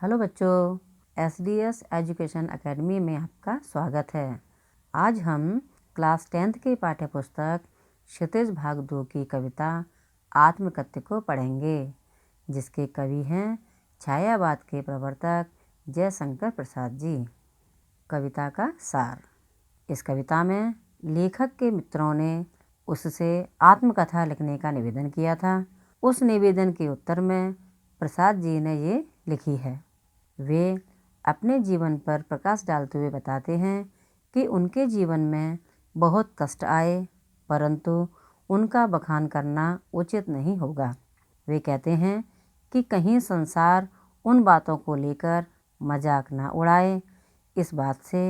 Hello बच्चों, SDS education academy में आपका स्वागत है। आज हम क्लास 10th की पाठ्य पुस्तक क्षितिज भाग 2 की कविता आत्मकथ्य को पढ़ेंगे, जिसके कवि हैं छायावाद के प्रवर्तक जयशंकर प्रसाद जी। कविता का सार। इस कविता में लेखक के मित्रों ने उससे आत्मकथा लिखने का निवेदन किया था। उस निवेदन के उत्तर में प्रसाद जी ने ये लिखी है। वे अपने जीवन पर प्रकाश डालते हुए बताते हैं कि उनके जीवन में बहुत कष्ट आए, परंतु उनका बखान करना उचित नहीं होगा। वे कहते हैं कि कहीं संसार उन बातों को लेकर मजाक ना उड़ाए। इस बात से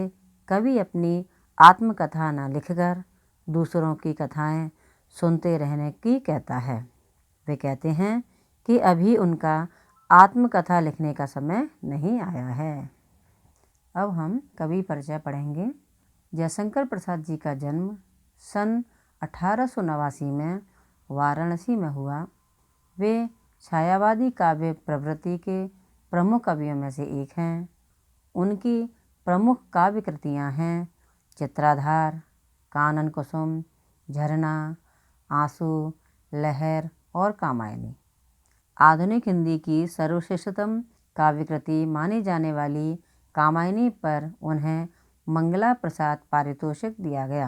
कवि अपनी आत्मकथा न लिखकर दूसरों की कथाएं सुनते रहने की कहता है। वे कहते हैं कि अभी उनका आत्मकथा लिखने का समय नहीं आया है। अब हम कवि परिचय पढ़ेंगे। जयशंकर प्रसाद जी का जन्म सन 1889 में वाराणसी में हुआ। वे छायावादी काव्य प्रवृत्ति के प्रमुख कवियों में से एक हैं। उनकी प्रमुख काव्य कृतियाँ हैं चित्राधार, कानन कुसुम, झरना, आंसू, लहर और कामायनी। आधुनिक हिंदी की सर्वश्रेष्ठतम काव्यकृति मानी जाने वाली कामायनी पर उन्हें मंगला प्रसाद पारितोषिक दिया गया।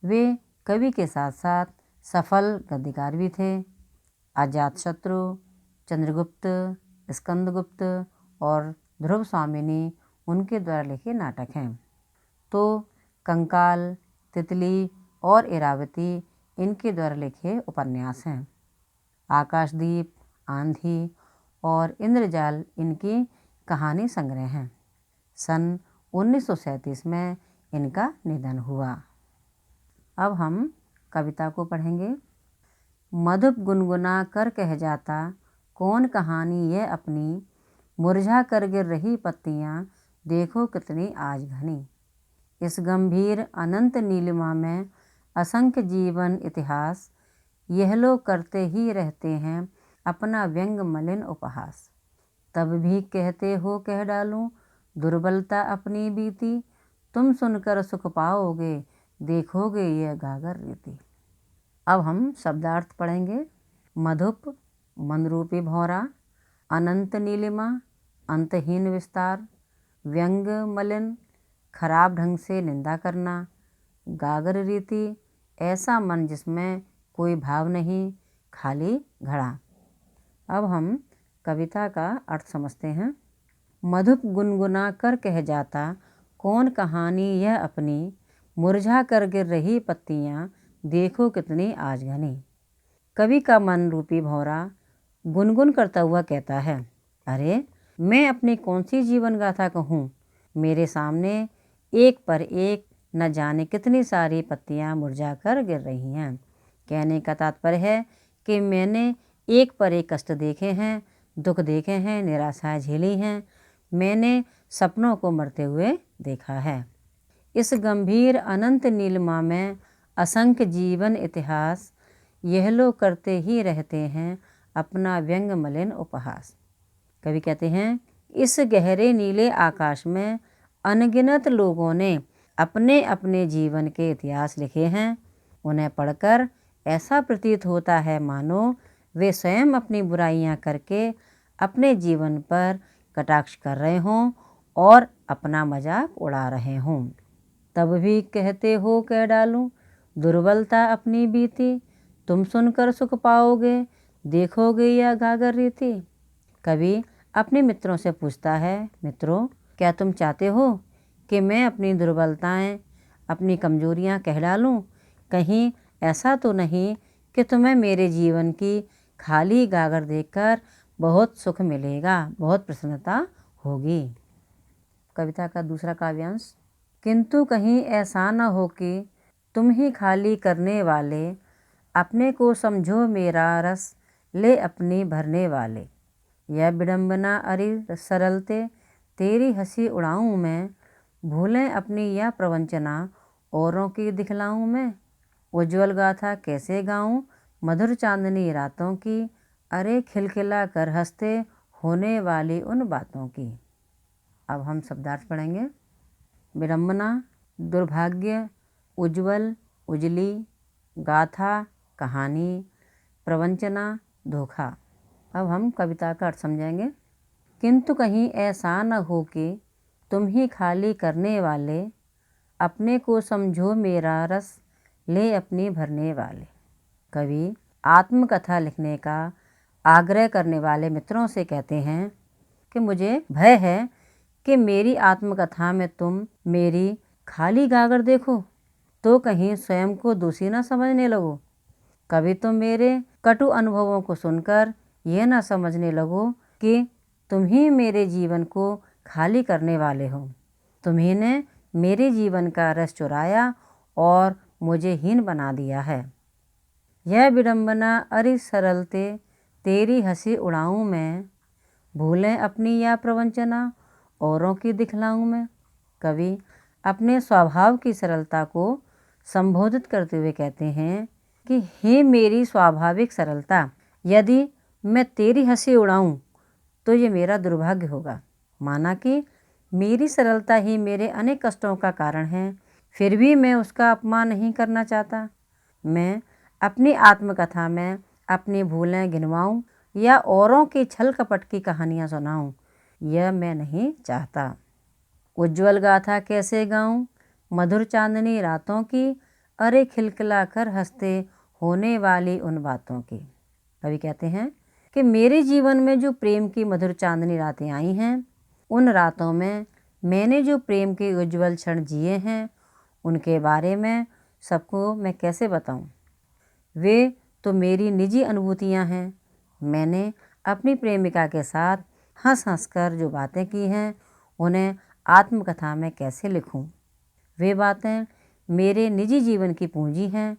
वे कवि के साथ साथ सफल गद्यकार भी थे। अजातशत्रु, चंद्रगुप्त, स्कंदगुप्त और ध्रुव स्वामिनी उनके द्वारा लिखे नाटक हैं। तो कंकाल, तितली और इरावती इनके द्वारा लिखे उपन्यास हैं। आकाशदीप, आंधी और इंद्रजाल इनकी कहानी संग्रह हैं। सन 1937 में इनका निधन हुआ। अब हम कविता को पढ़ेंगे। मधुप गुनगुना कर कह जाता कौन कहानी यह अपनी, मुरझा कर गिर रही पत्तियां देखो कितनी आज घनी। इस गंभीर अनंत नीलिमा में असंख्य जीवन इतिहास, यह लोग करते ही रहते हैं अपना व्यंग मलिन उपहास। तब भी कहते हो कह डालूं दुर्बलता अपनी बीती, तुम सुनकर सुख पाओगे देखोगे यह गागर रीति। अब हम शब्दार्थ पढ़ेंगे। मधुप मनरूपी भौरा, अनंत नीलिमा अंतहीन विस्तार, व्यंग मलिन खराब ढंग से निंदा करना, गागर रीति ऐसा मन जिसमें कोई भाव नहीं, खाली घड़ा। अब हम कविता का अर्थ समझते हैं। मधुप गुनगुना कर कह जाता कौन कहानी यह अपनी, मुरझा कर गिर रही पत्तियां देखो कितनी आज घनी। कवि का मन रूपी भौरा गुनगुन करता हुआ कहता है, अरे मैं अपनी कौन सी जीवन गाथा कहूँ, मेरे सामने एक पर एक न जाने कितनी सारी पत्तियां मुरझा कर गिर रही हैं। कहने का तात्पर्य है कि मैंने एक पर एक कष्ट देखे हैं, दुख देखे हैं, निराशाएं झेली हैं। मैंने सपनों को मरते हुए देखा है। इस गंभीर अनंत नीलिमा में असंख्य जीवन इतिहास, यह लोग करते ही रहते हैं अपना व्यंग मलिन उपहास। कवि कहते हैं, इस गहरे नीले आकाश में अनगिनत लोगों ने अपने अपने जीवन के इतिहास लिखे हैं। उन्हें पढ़कर ऐसा प्रतीत होता है मानो वे स्वयं अपनी बुराइयां करके अपने जीवन पर कटाक्ष कर रहे हों और अपना मजाक उड़ा रहे हों। तब भी कहते हो कह डालूं दुर्बलता अपनी बीती, तुम सुनकर सुख पाओगे देखोगे यह गागर रीति। कवि अपने मित्रों से पूछता है, मित्रों क्या तुम चाहते हो कि मैं अपनी दुर्बलताएं, अपनी कमजोरियां कह डालूं? कहीं ऐसा तो नहीं कि तुम्हें मेरे जीवन की खाली गागर देखकर बहुत सुख मिलेगा, बहुत प्रसन्नता होगी। कविता का दूसरा काव्यांश। किंतु कहीं ऐसा न हो कि तुम ही खाली करने वाले, अपने को समझो मेरा रस ले अपनी भरने वाले। यह विडम्बना अरि सरलते तेरी हंसी उड़ाऊं मैं, भूलें अपनी यह प्रवंचना औरों की दिखलाऊं मैं। उज्ज्वल गाथा कैसे गाऊं मधुर चांदनी रातों की, अरे खिलखिला कर हंसते होने वाली उन बातों की। अब हम शब्दार्थ पढ़ेंगे। विडम्बना, दुर्भाग्य, उज्ज्वल, उजली, गाथा, कहानी, प्रवंचना, धोखा। अब हम कविता का अर्थ समझेंगे। किंतु कहीं ऐसा न हो कि तुम ही खाली करने वाले, अपने को समझो मेरा रस ले अपनी भरने वाले। कवि आत्मकथा लिखने का आग्रह करने वाले मित्रों से कहते हैं कि मुझे भय है कि मेरी आत्मकथा में तुम मेरी खाली गागर देखो तो कहीं स्वयं को दोषी न समझने लगो। कभी तुम मेरे कटु अनुभवों को सुनकर यह न समझने लगो कि तुम ही मेरे जीवन को खाली करने वाले हो। तुम्ही ने मेरे जीवन का रस चुराया और मुझे हीन बना दिया है। यह विडम्बना अरि सरलते तेरी हंसी उड़ाऊं मैं, भूलें अपनी या प्रवंचना औरों की दिखलाऊं मैं। कवि अपने स्वभाव की सरलता को संबोधित करते हुए कहते हैं कि हे मेरी स्वाभाविक सरलता, यदि मैं तेरी हंसी उड़ाऊं तो ये मेरा दुर्भाग्य होगा। माना कि मेरी सरलता ही मेरे अनेक कष्टों का कारण है, फिर भी मैं उसका अपमान नहीं करना चाहता। मैं अपनी आत्मकथा में अपनी भूलें गिनवाऊं या औरों की छल कपट की कहानियां सुनाऊं, यह मैं नहीं चाहता। उज्ज्वल गाथा कैसे गाऊं, मधुर चांदनी रातों की, अरे खिलखिला कर हंसते होने वाली उन बातों की। कवि कहते हैं कि मेरे जीवन में जो प्रेम की मधुर चांदनी रातें आई हैं, उन रातों में मैंने जो प्रेम के उज्ज्वल क्षण जिए हैं, उनके बारे में सबको मैं कैसे बताऊं। वे तो मेरी निजी अनुभूतियां हैं। मैंने अपनी प्रेमिका के साथ हंस हंस कर जो बातें की हैं, उन्हें आत्मकथा में कैसे लिखूं। वे बातें मेरे निजी जीवन की पूंजी हैं,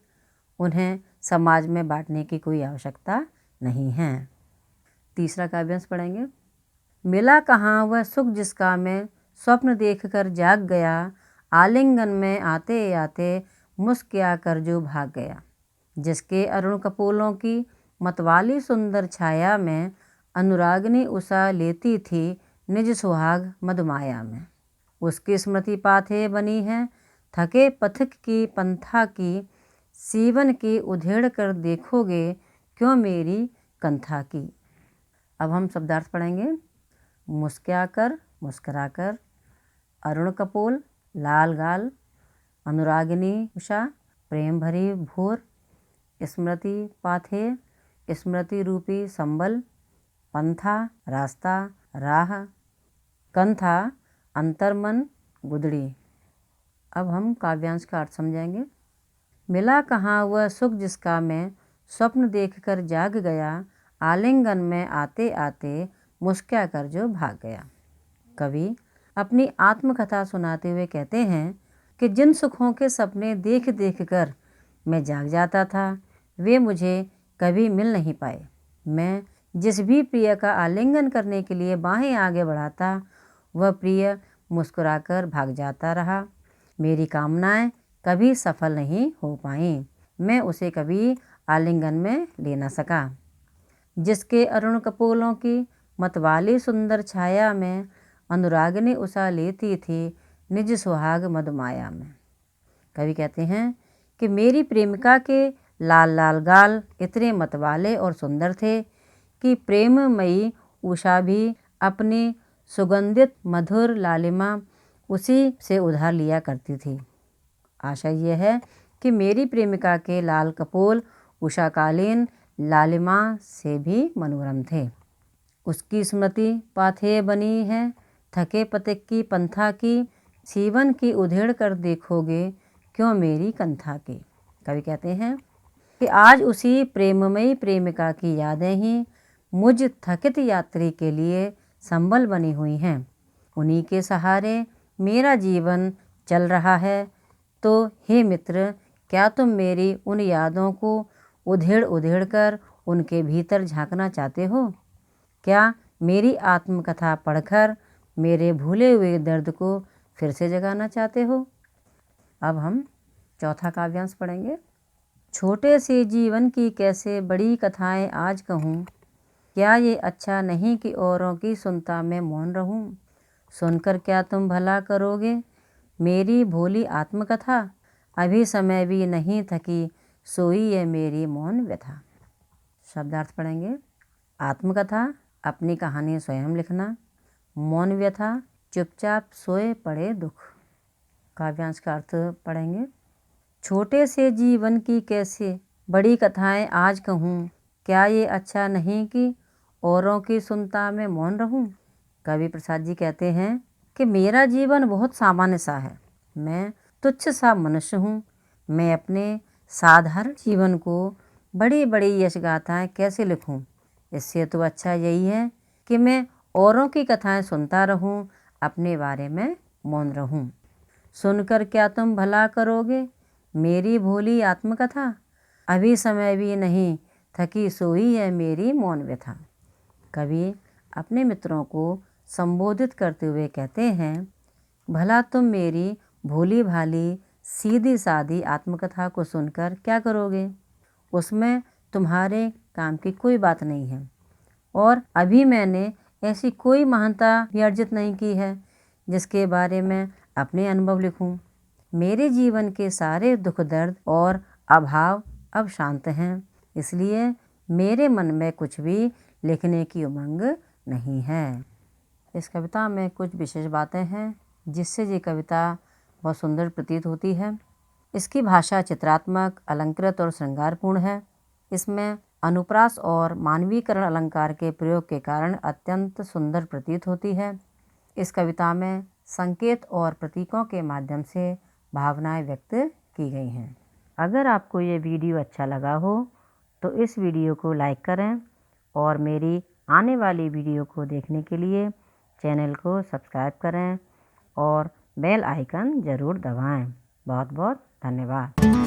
उन्हें समाज में बांटने की कोई आवश्यकता नहीं है। तीसरा काव्यांश पढ़ेंगे। मिला कहाँ वह सुख जिसका मैं स्वप्न देखकर जाग गया, आलिंगन में आते आते मुस्किया कर जो भाग गया। जिसके अरुण कपोलों की मतवाली सुंदर छाया में, अनुरागनी उषा लेती थी निज सुहाग मधुमाया में। उसकी स्मृति पाथे बनी है थके पथिक की पंथा की, सीवन की उधेड़ कर देखोगे क्यों मेरी कंथा की। अब हम शब्दार्थ पढ़ेंगे। मुस्कुराकर, मुस्कुराकर, अरुण कपोल लाल गाल, अनुरागिनी उषा प्रेम भरी भोर, स्मृति पाथे स्मृति रूपी संबल, पंथा रास्ता राह, कंथा अंतर्मन गुदड़ी। अब हम काव्यांश का अर्थ समझेंगे। मिला कहाँ वह सुख जिसका मैं स्वप्न देखकर जाग गया, आलिंगन में आते आते मुस्कुरा कर जो भाग गया। कवि अपनी आत्मकथा सुनाते हुए कहते हैं कि जिन सुखों के सपने देख देख कर मैं जाग जाता था, वे मुझे कभी मिल नहीं पाए। मैं जिस भी प्रिय का आलिंगन करने के लिए बाहें आगे बढ़ाता, वह प्रिय मुस्कुराकर भाग जाता रहा। मेरी कामनाएं कभी सफल नहीं हो पाईं। मैं उसे कभी आलिंगन में ले न सका। जिसके अरुण कपोलों की मतवाली सुंदर छाया में, अनुरागिनी उषा लेती थी निज सुहाग मधुमाया में। कवि कहते हैं कि मेरी प्रेमिका के लाल लाल गाल इतने मतवाले और सुंदर थे कि प्रेममयी उषा भी अपनी सुगंधित मधुर लालिमा उसी से उधार लिया करती थी। आशा यह है कि मेरी प्रेमिका के लाल कपोल उषाकालीन लालिमा से भी मनोरम थे। उसकी स्मृति पाथेय बनी है थके पथिक की पंथा की, सीवन की उधेड़ कर देखोगे क्यों मेरी कंथा की। कवि कहते हैं कि आज उसी प्रेममयी प्रेमिका की यादें ही मुझ थकित यात्री के लिए संबल बनी हुई हैं। उन्हीं के सहारे मेरा जीवन चल रहा है। तो हे मित्र, क्या तुम मेरी उन यादों को उधेड़ उधेड़ कर उनके भीतर झांकना चाहते हो? क्या मेरी आत्मकथा पढ़कर मेरे भूले हुए दर्द को फिर से जगाना चाहते हो? अब हम चौथा काव्यांश पढ़ेंगे। छोटे से जीवन की कैसे बड़ी कथाएं आज कहूँ, क्या ये अच्छा नहीं कि औरों की सुनता मैं मौन रहूं? सुनकर क्या तुम भला करोगे मेरी भोली आत्मकथा? अभी समय भी नहीं थकी सोई ये मेरी मौन व्यथा। शब्दार्थ पढ़ेंगे। आत्मकथा अपनी कहानी स्वयं लिखना। मौन व्यथा चुपचाप सोए पड़े दुख। काव्यांश का अर्थ पढ़ेंगे। छोटे से जीवन की कैसे बड़ी कथाएं आज कहूँ, क्या ये अच्छा नहीं कि औरों की सुनता मैं मौन रहूं? कवि प्रसाद जी कहते हैं कि मेरा जीवन बहुत सामान्य सा है, मैं तुच्छ सा मनुष्य हूँ। मैं अपने साधारण जीवन को बड़ी बड़ी यश गाथाएँ कैसे लिखूं? इससे तो अच्छा यही है कि मैं औरों की कथाएं सुनता रहूं, अपने बारे में मौन रहूं। सुनकर क्या तुम भला करोगे मेरी भोली आत्मकथा? अभी समय भी नहीं थकी सोई है मेरी मौन व्यथा। कवि अपने मित्रों को संबोधित करते हुए कहते हैं, भला तुम मेरी भोली भाली सीधी सादी आत्मकथा को सुनकर क्या करोगे? उसमें तुम्हारे काम की कोई बात नहीं है और अभी मैंने ऐसी कोई महानता भी अर्जित नहीं की है जिसके बारे में अपने अनुभव लिखूं। मेरे जीवन के सारे दुख दर्द और अभाव अब शांत हैं, इसलिए मेरे मन में कुछ भी लिखने की उमंग नहीं है। इस कविता में कुछ विशेष बातें हैं जिससे ये कविता बहुत सुंदर प्रतीत होती है। इसकी भाषा चित्रात्मक, अलंकृत और श्रृंगारपूर्ण है। इसमें अनुप्रास और मानवीकरण अलंकार के प्रयोग के कारण अत्यंत सुंदर प्रतीत होती है। इस कविता में संकेत और प्रतीकों के माध्यम से भावनाएं व्यक्त की गई हैं। अगर आपको ये वीडियो अच्छा लगा हो तो इस वीडियो को लाइक करें और मेरी आने वाली वीडियो को देखने के लिए चैनल को सब्सक्राइब करें और बेल आइकन ज़रूर दबाएं। बहुत बहुत धन्यवाद।